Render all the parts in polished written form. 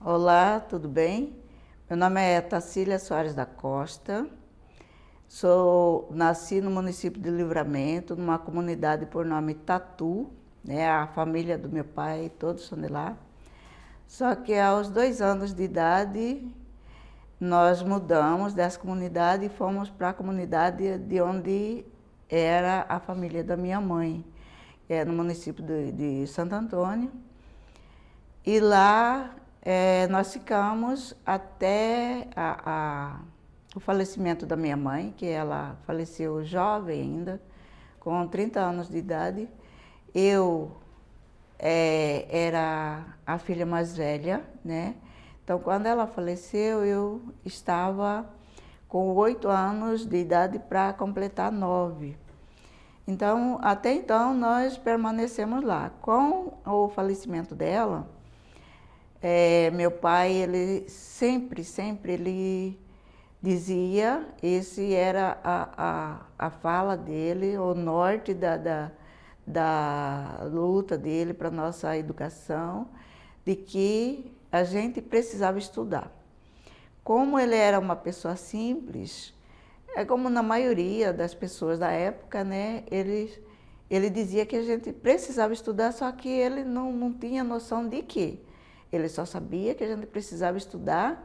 Olá, tudo bem? Meu nome é Tacília Soares da Costa. Nasci no município de Livramento, numa comunidade por nome Tatu, né? A família do meu pai, todos são de lá. Só que aos 2 anos de idade, nós mudamos dessa comunidade e fomos para a comunidade de onde era a família da minha mãe, que é no município de Santo Antônio. E lá nós ficamos até o falecimento da minha mãe, que ela faleceu jovem ainda, com 30 anos de idade. Eu era a filha mais velha, né? Então, quando ela faleceu, eu estava com 8 anos de idade para completar 9. Então, até então, nós permanecemos lá. Com o falecimento dela, meu pai, ele sempre ele dizia, esse era a fala dele, o norte da luta dele para a nossa educação, de que a gente precisava estudar. Como ele era uma pessoa simples, é como na maioria das pessoas da época, né? Ele dizia que a gente precisava estudar, só que ele não tinha noção de quê. Ele só sabia que a gente precisava estudar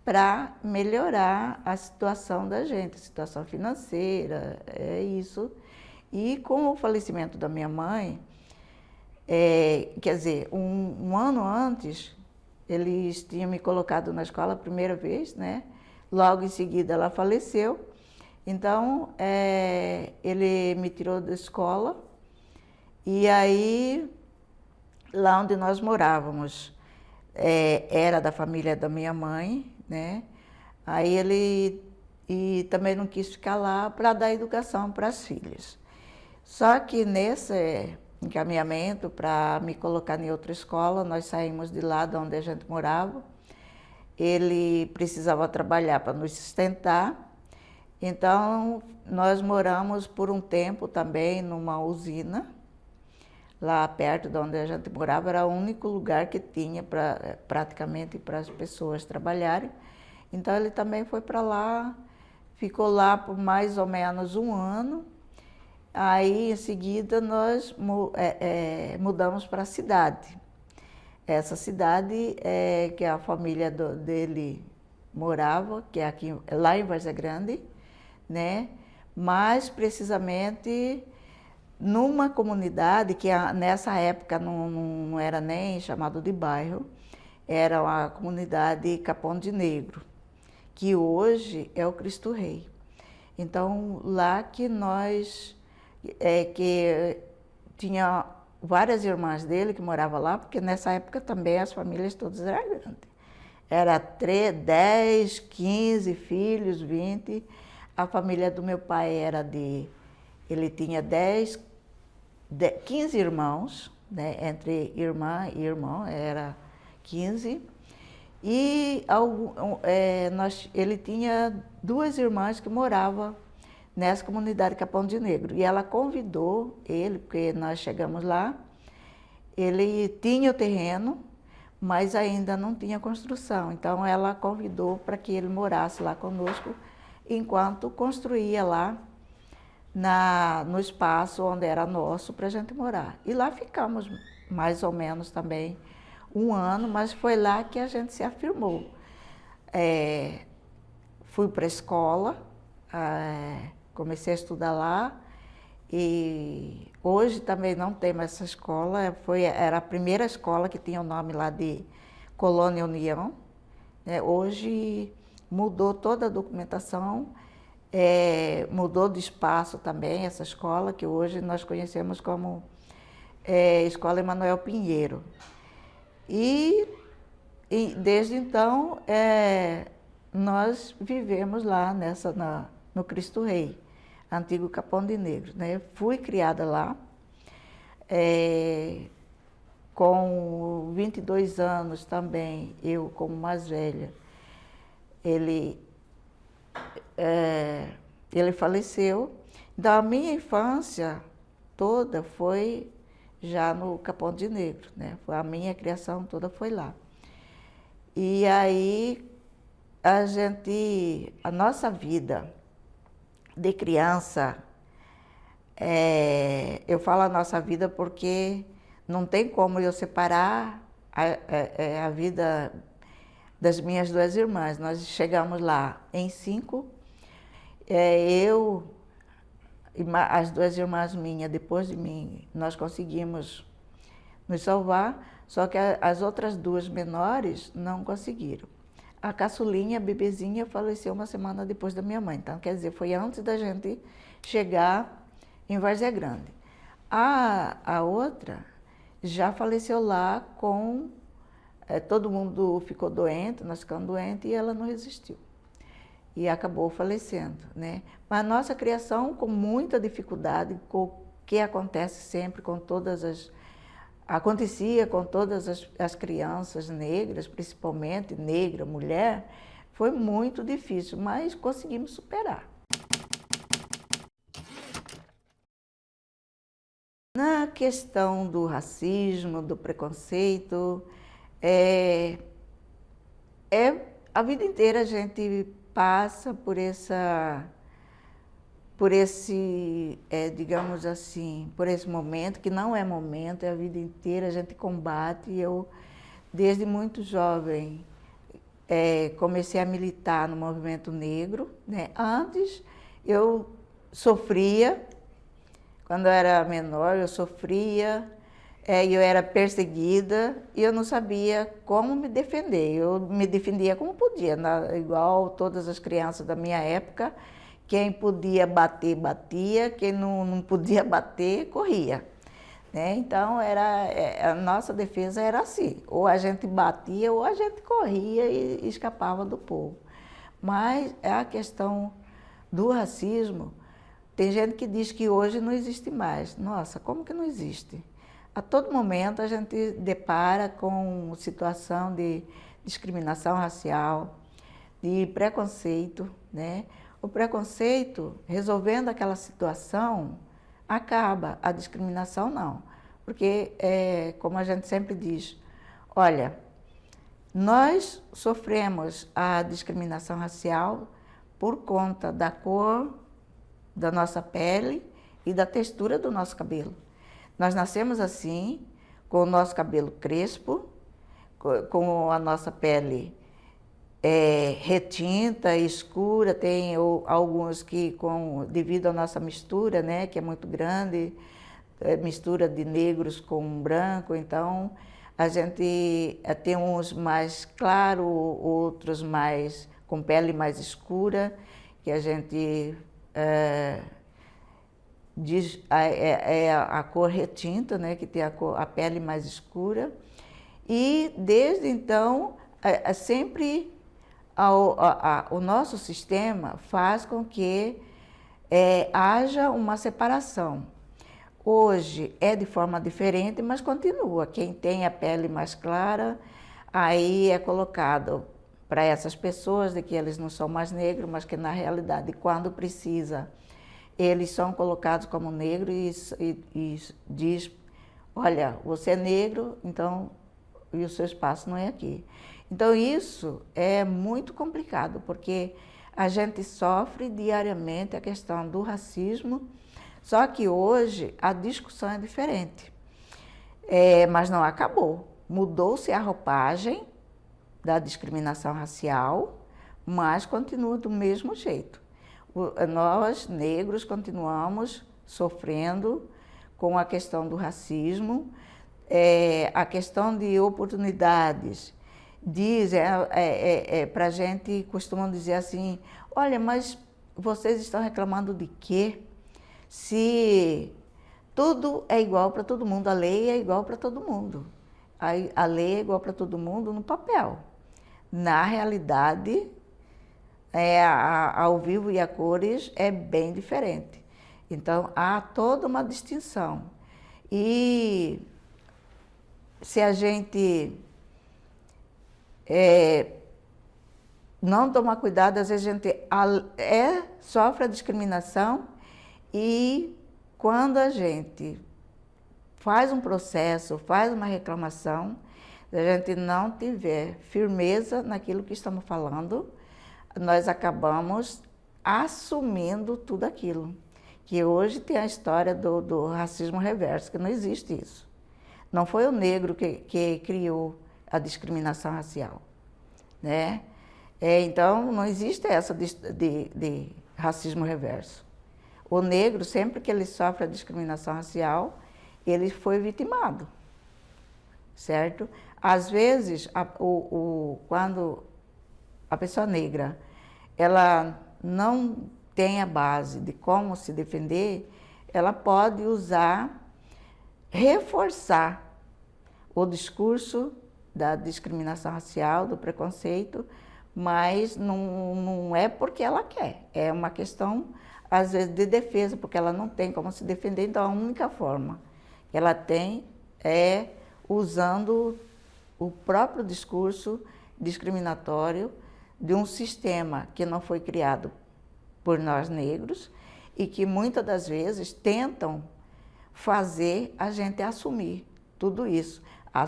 para melhorar a situação da gente, a situação financeira, é isso. E com o falecimento da minha mãe, quer dizer, um ano antes, eles tinham me colocado na escola a primeira vez, né? Logo em seguida ela faleceu. Então, ele me tirou da escola e aí, lá onde nós morávamos, era da família da minha mãe, né? Aí e também não quis ficar lá para dar educação para as filhas. Só que nesse encaminhamento para me colocar em outra escola, nós saímos de lá de onde a gente morava. Ele precisava trabalhar para nos sustentar. Então, nós moramos por um tempo também numa usina. Lá perto de onde a gente morava, era o único lugar que tinha praticamente para as pessoas trabalharem. Então, ele também foi para lá, ficou lá por mais ou menos um ano. Aí, em seguida, nós mudamos para a cidade. Essa cidade que a família dele morava, que é aqui, lá em Várzea Grande, né? Mais precisamente numa comunidade que nessa época não era nem chamado de bairro, era a comunidade Capão de Negro, que hoje é o Cristo Rei. Então, lá que nós, que tinha várias irmãs dele que moravam lá, porque nessa época também as famílias todas eram grandes. Era 10, 15 filhos, 20. A família do meu pai ele tinha 15 irmãos, né? Entre irmã e irmão, era 15. E ele tinha 2 irmãs que moravam nessa comunidade Capão de Negro. E ela convidou ele, porque nós chegamos lá, ele tinha o terreno, mas ainda não tinha construção. Então ela convidou para que ele morasse lá conosco, enquanto construía lá no espaço onde era nosso para a gente morar. E lá ficamos mais ou menos também um ano, mas foi lá que a gente se afirmou. Fui para a escola, comecei a estudar lá e hoje também não tem mais essa escola, era a primeira escola que tinha o nome lá de Colônia União, né? Hoje mudou toda a documentação, mudou de espaço também essa escola, que hoje nós conhecemos como Escola Emanuel Pinheiro. E desde então nós vivemos lá no Cristo Rei, antigo Capão de Negro, né? Fui criada lá, com 22 anos também, eu como mais velha, ele faleceu. Então, a minha infância toda foi já no Capão de Negro, né? A minha criação toda foi lá. E aí a nossa vida de criança, eu falo a nossa vida porque não tem como eu separar a vida das minhas duas irmãs. Nós chegamos lá em 5, eu e as duas irmãs minhas, depois de mim, nós conseguimos nos salvar, só que as outras duas menores não conseguiram. A caçulinha, a bebezinha, faleceu uma semana depois da minha mãe. Então, quer dizer, foi antes da gente chegar em Várzea Grande. A outra já faleceu lá com... todo mundo ficou doente, nós ficamos doentes, e ela não resistiu. E acabou falecendo, né? Mas a nossa criação, com muita dificuldade, com o que acontece sempre com todas as... acontecia com todas as crianças negras, principalmente negra, mulher, foi muito difícil, mas conseguimos superar. Na questão do racismo, do preconceito, a vida inteira a gente passa por esse, digamos assim, por esse momento, que não é momento, é a vida inteira, a gente combate. E eu, desde muito jovem, comecei a militar no movimento negro, né? Antes, eu sofria, quando eu era menor, eu sofria, eu era perseguida e eu não sabia como me defender. Eu me defendia como podia, igual todas as crianças da minha época. Quem podia bater, batia, quem não podia bater, corria, né? Então, a nossa defesa era assim, ou a gente batia ou a gente corria e escapava do povo. Mas a questão do racismo, tem gente que diz que hoje não existe mais. Nossa, como que não existe? A todo momento a gente depara com situação de discriminação racial, de preconceito, né? O preconceito, resolvendo aquela situação, acaba. A discriminação não. Porque, como a gente sempre diz, olha, nós sofremos a discriminação racial por conta da cor da nossa pele e da textura do nosso cabelo. Nós nascemos assim, com o nosso cabelo crespo, com a nossa pele retinta, escura. Tem alguns que, devido à nossa mistura, né, que é muito grande, mistura de negros com branco, então a gente tem uns mais claros, outros mais com pele mais escura, que a gente diz a cor retinta, né, que tem a pele mais escura. E desde então, sempre o nosso sistema faz com que haja uma separação. Hoje é de forma diferente, mas continua. Quem tem a pele mais clara, aí é colocado para essas pessoas de que eles não são mais negros, mas que na realidade, quando precisa, eles são colocados como negros e diz, olha, você é negro, então, e o seu espaço não é aqui. Então isso é muito complicado, porque a gente sofre diariamente a questão do racismo, só que hoje a discussão é diferente. Mas não acabou. Mudou-se a roupagem da discriminação racial, mas continua do mesmo jeito. Nós, negros, continuamos sofrendo com a questão do racismo, a questão de oportunidades. Para a gente, costumam dizer assim, olha, mas vocês estão reclamando de quê? Se tudo é igual para todo mundo, a lei é igual para todo mundo. A lei é igual para todo mundo no papel. Na realidade, ao vivo e a cores é bem diferente. Então, há toda uma distinção. E se a gente não tomar cuidado, às vezes a gente sofre a discriminação, e quando a gente faz um processo, faz uma reclamação, Se a gente não tiver firmeza naquilo que estamos falando, nós acabamos assumindo tudo aquilo. Que hoje tem a história do racismo reverso, que não existe isso. Não foi o negro que criou a discriminação racial, né? Então, não existe essa de racismo reverso. O negro, sempre que ele sofre a discriminação racial, ele foi vitimado, certo? Às vezes, quando a pessoa negra, ela não tem a base de como se defender, ela pode reforçar o discurso da discriminação racial, do preconceito, mas não é porque ela quer, é uma questão, às vezes, de defesa, porque ela não tem como se defender, então a única forma que ela tem é usando o próprio discurso discriminatório de um sistema que não foi criado por nós negros e que muitas das vezes tentam fazer a gente assumir tudo isso.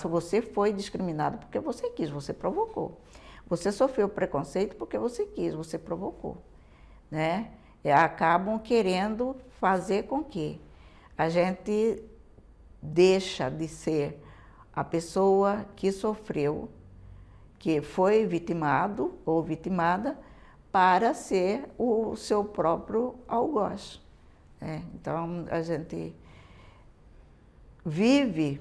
Você foi discriminado porque você quis, você provocou. Você sofreu preconceito porque você quis, você provocou, né? Acabam querendo fazer com que a gente deixa de ser a pessoa que sofreu, que foi vitimado ou vitimada, para ser o seu próprio algoz, né? Então, a gente vive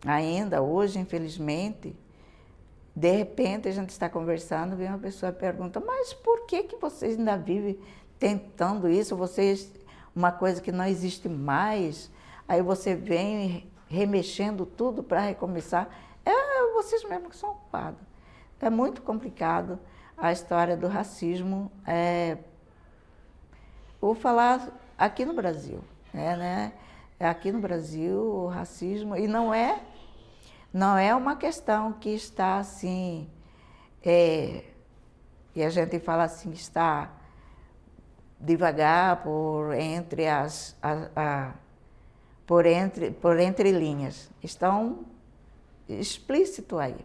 ainda hoje, infelizmente, de repente a gente está conversando, vem uma pessoa e pergunta, mas por que vocês ainda vivem tentando isso? Vocês, uma coisa que não existe mais, aí você vem remexendo tudo para recomeçar. Vocês mesmos que são culpados. É muito complicado a história do racismo. Vou falar aqui no Brasil, né? Aqui no Brasil o racismo, e não é uma questão que está assim, e a gente fala assim, está devagar por entre linhas, estão explícito aí,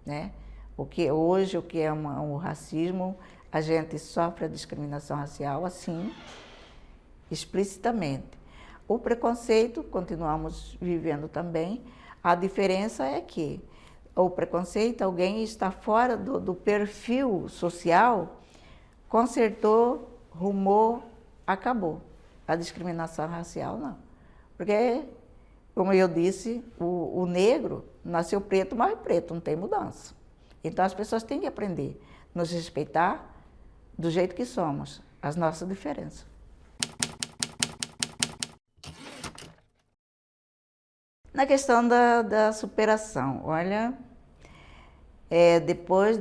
né? O que é o racismo, a gente sofre a discriminação racial assim, explicitamente. O preconceito, continuamos vivendo também. A diferença é que o preconceito, alguém está fora do perfil social, consertou, rumou, acabou. A discriminação racial, não. Porque, como eu disse, o negro nasceu preto, morre preto, não tem mudança. Então, as pessoas têm que aprender a nos respeitar do jeito que somos, as nossas diferenças. Na questão da superação, olha, depois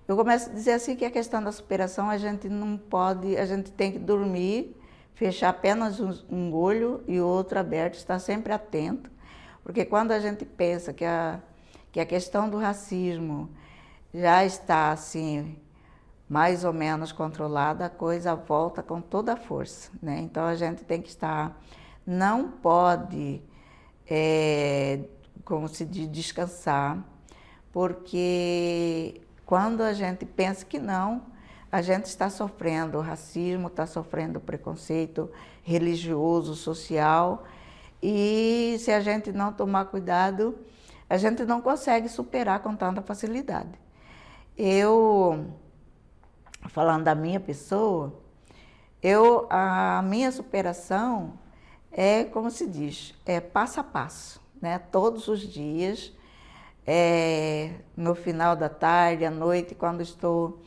eu começo a dizer assim que a questão da superação a gente não pode, a gente tem que dormir, fechar apenas um olho e o outro aberto, estar sempre atento, porque quando a gente pensa que a questão do racismo já está assim, mais ou menos controlada, a coisa volta com toda a força, né? Então a gente tem que estar, não pode, como se diz, descansar, porque quando a gente pensa que não, a gente está sofrendo racismo, está sofrendo preconceito religioso, social, e se a gente não tomar cuidado, a gente não consegue superar com tanta facilidade. Falando da minha pessoa, a minha superação é, como se diz, passo a passo, né? Todos os dias, no final da tarde, à noite, quando estou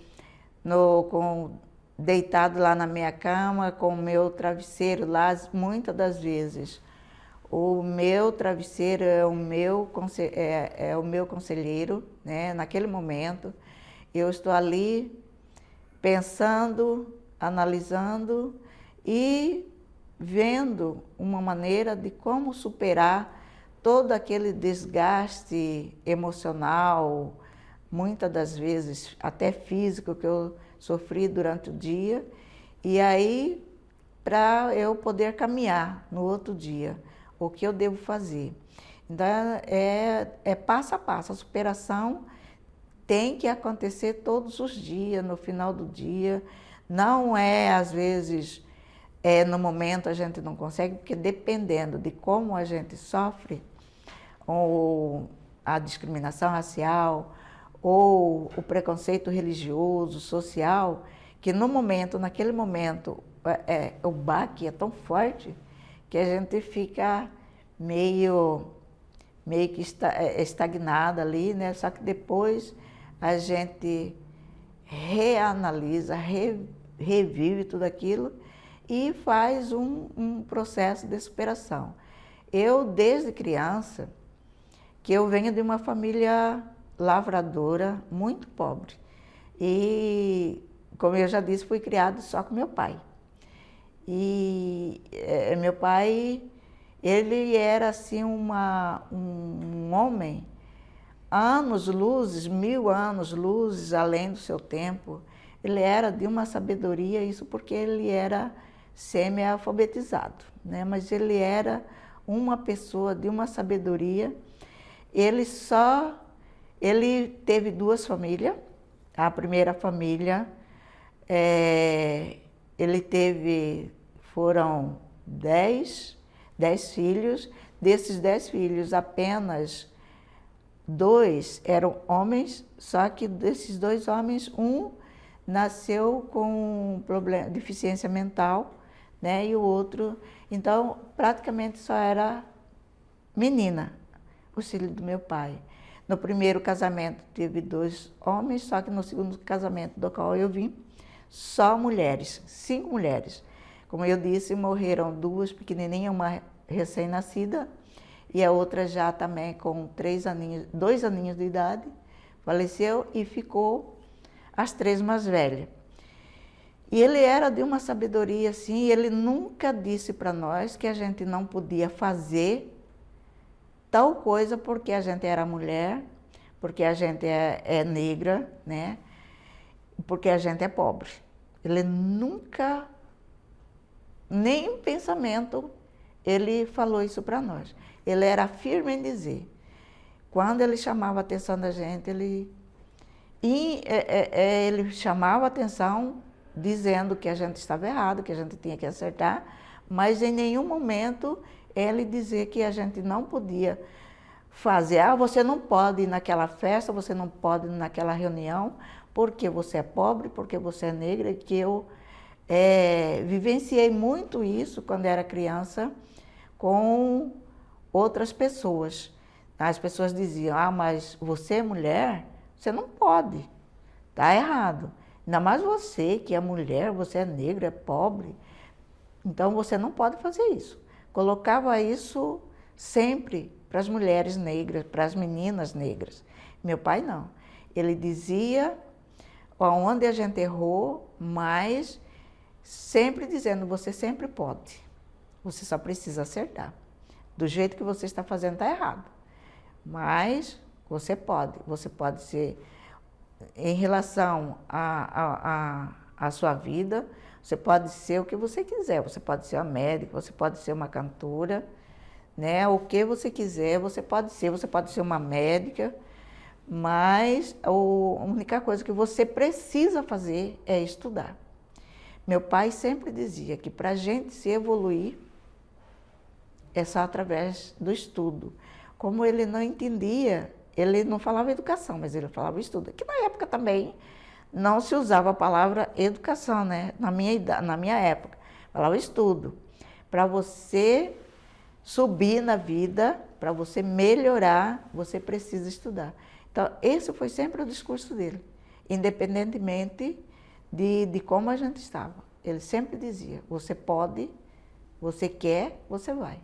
deitado lá na minha cama, com o meu travesseiro lá, muitas das vezes, o meu travesseiro é o meu conselheiro, né? Naquele momento, eu estou ali pensando, analisando e vendo uma maneira de como superar todo aquele desgaste emocional, muitas das vezes até físico, que eu sofri durante o dia, e aí para eu poder caminhar no outro dia, o que eu devo fazer. Então, é passo a passo. A superação tem que acontecer todos os dias, no final do dia. Não é, às vezes, no momento a gente não consegue, porque dependendo de como a gente sofre, ou a discriminação racial, ou o preconceito religioso, social, que no momento, naquele momento, o baque é tão forte que a gente fica meio que estagnada ali, né? Só que depois a gente reanalisa, revive tudo aquilo e faz um processo de superação. Eu, desde criança, que eu venho de uma família lavradora, muito pobre. E, como eu já disse, fui criado só com meu pai. E meu pai, ele era assim um homem, anos-luzes, 1000 anos-luzes além do seu tempo. Ele era de uma sabedoria, isso porque ele era semi-alfabetizado, né? Mas ele era uma pessoa de uma sabedoria. Ele teve 2 famílias. A primeira família, foram 10 filhos. Desses 10 filhos, apenas 2 eram homens, só que desses 2 homens, um nasceu com deficiência mental, né? E o outro, então, praticamente só era menina, o filho do meu pai. No primeiro casamento teve 2 homens, só que no segundo casamento do qual eu vim, só mulheres, 5 mulheres. Como eu disse, morreram 2 pequenininhas, uma recém-nascida e a outra já também com 2 aninhos de idade, faleceu e ficou as 3 mais velhas. E ele era de uma sabedoria assim, ele nunca disse para nós que a gente não podia fazer tal coisa porque a gente era mulher, porque a gente é negra, né? Porque a gente é pobre. Ele nunca, nem em pensamento, ele falou isso para nós. Ele era firme em dizer. Quando ele chamava a atenção da gente, ele chamava a atenção dizendo que a gente estava errado, que a gente tinha que acertar, mas em nenhum momento ele dizer que a gente não podia fazer. Você não pode ir naquela festa, você não pode ir naquela reunião, porque você é pobre, porque você é negra, que eu vivenciei muito isso quando era criança com outras pessoas. As pessoas diziam, mas você é mulher, você não pode, tá errado. Ainda mais você que é mulher, você é negra, é pobre, então você não pode fazer isso. Colocava isso sempre para as mulheres negras, para as meninas negras. Meu pai não. Ele dizia onde a gente errou, mas sempre dizendo, você sempre pode. Você só precisa acertar. Do jeito que você está fazendo está errado. Mas você pode ser, em relação à sua vida, você pode ser o que você quiser. Você pode ser uma médica, você pode ser uma cantora, né? O que você quiser, você pode ser uma médica, mas a única coisa que você precisa fazer é estudar. Meu pai sempre dizia que para a gente se evoluir é só através do estudo. Como ele não entendia, ele não falava educação, mas ele falava estudo. Que na época também não se usava a palavra educação, né? Na minha época, falava estudo. Para você subir na vida, para você melhorar, você precisa estudar. Então, esse foi sempre o discurso dele, independentemente de como a gente estava. Ele sempre dizia, você pode, você quer, você vai.